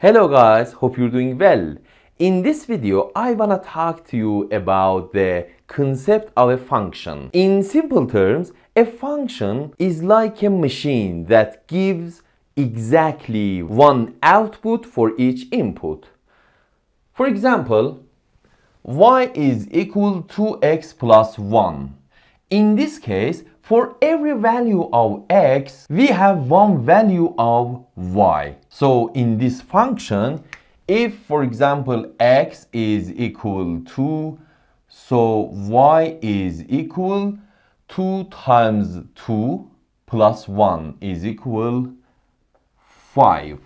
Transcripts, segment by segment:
Hello guys, hope you're doing well. In this video, I wanna talk to you about the concept of a function. In simple terms, a function is like a machine that gives exactly one output for each input. For example, y is equal to x plus 1. In this case, for every value of x, we have one value of y. So in this function, if for example x is equal to, so y is equal 2 times 2 plus 1 is equal 5.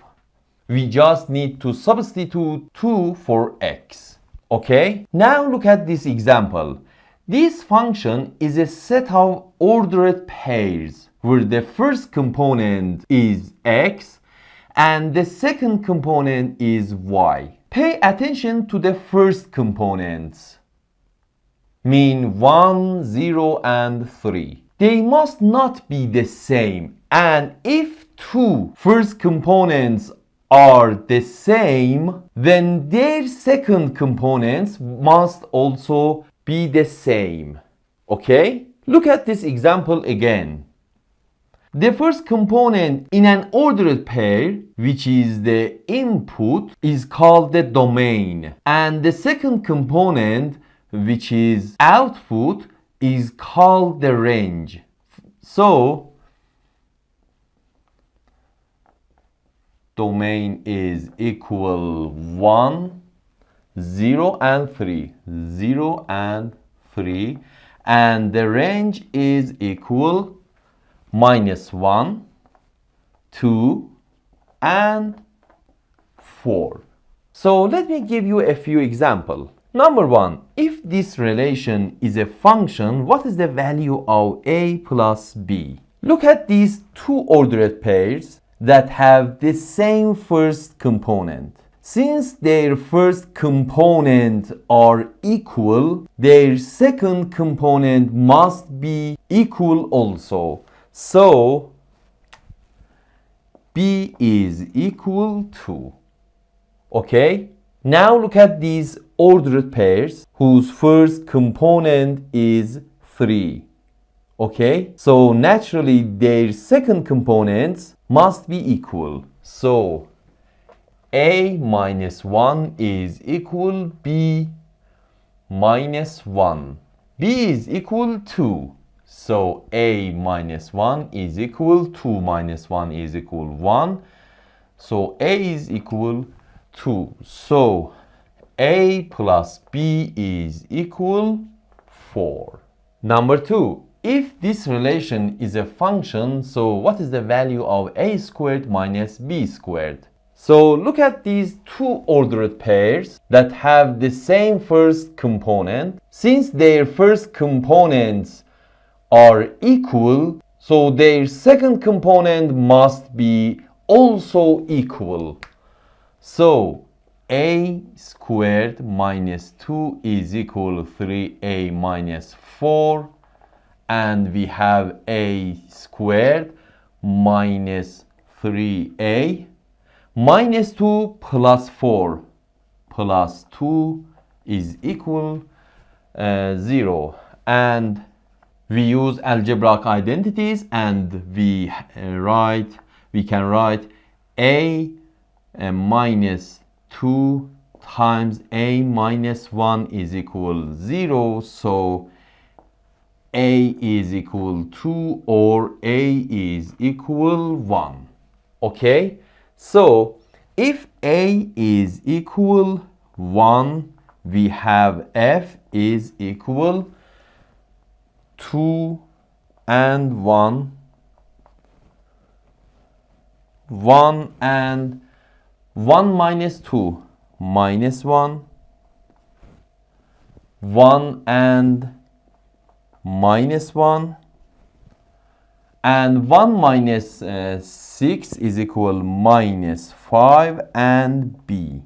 We just need to substitute 2 for x. Okay? Now look at this example. This function is a set of ordered pairs where the first component is x and the second component is y. Pay attention to the first components, mean 1, 0 and 3. They must not be the same, and if two first components are the same, then their second components must also be the same. Okay? Look at this example again. The first component in an ordered pair, which is the input, is called the domain. And the second component, which is output, is called the range. So, domain is equal 1, 0 and 3, 0 and 3, and the range is equal -1, 2 and 4. So let me give you a few examples. Number 1, if this relation is a function, what is the value of a plus b? Look at these two ordered pairs that have the same first component. Since their first component are equal, their second component must be equal also. So, b is equal to. Okay? Now look at these ordered pairs whose first component is 3. Okay? So naturally their second components must be equal. So a minus 1 is equal b minus 1. b is equal 2. So a minus 1 is equal 2 minus 1 is equal 1. So a is equal 2. So a plus b is equal 4. Number 2. If this relation is a function, so what is the value of a squared minus b squared? So look at these two ordered pairs that have the same first component. Since their first components are equal, so their second component must be also equal. So a squared minus 2 is equal 3a minus 4, and we have a squared minus 3a minus 2 plus 4 plus 2 is equal 0. And we use algebraic identities and we can write a minus 2 times a minus 1 is equal 0. So a is equal 2 or a is equal 1. Okay? So if a is equal 1, we have f is equal 2 and 1, 1 and 1 minus 2 minus 1, 1 and minus 1, and 1 minus 6 is equal minus 5 and b.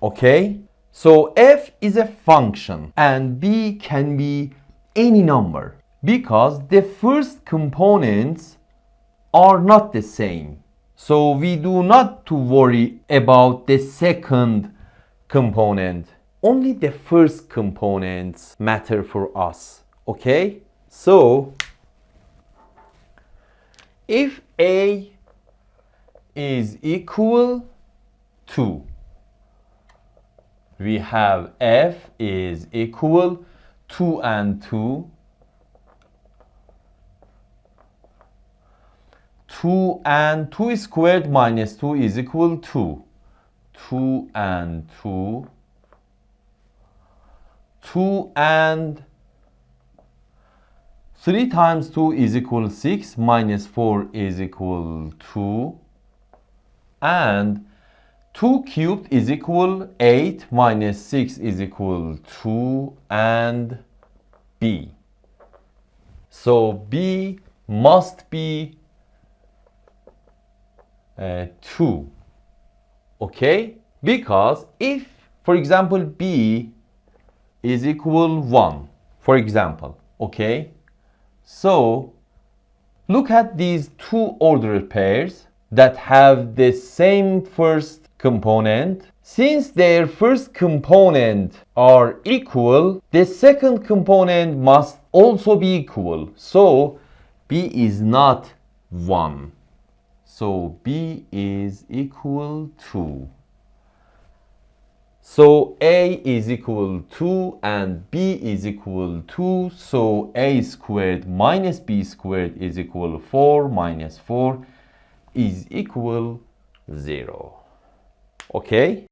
Okay? So f is a function and b can be any number because the first components are not the same. So we do not to worry about the second component. Only the first components matter for us. Okay? So if A is equal to, we have F is equal 2 and 2. 2 and 2 squared minus 2 is equal to 2 and 2. 2 and 3 times 2 is equal 6, minus 4 is equal 2. And 2 cubed is equal 8, minus 6 is equal 2, and B. So B must be 2. Okay? Because if, for example, B is equal 1, for example, okay? So look at these two ordered pairs that have the same first component. Since their first component are equal, the second component must also be equal. So B is not 1. So B is equal to. So A is equal to and B is equal to. So A squared minus B squared is equal 4 minus 4 is equal 0. Okay?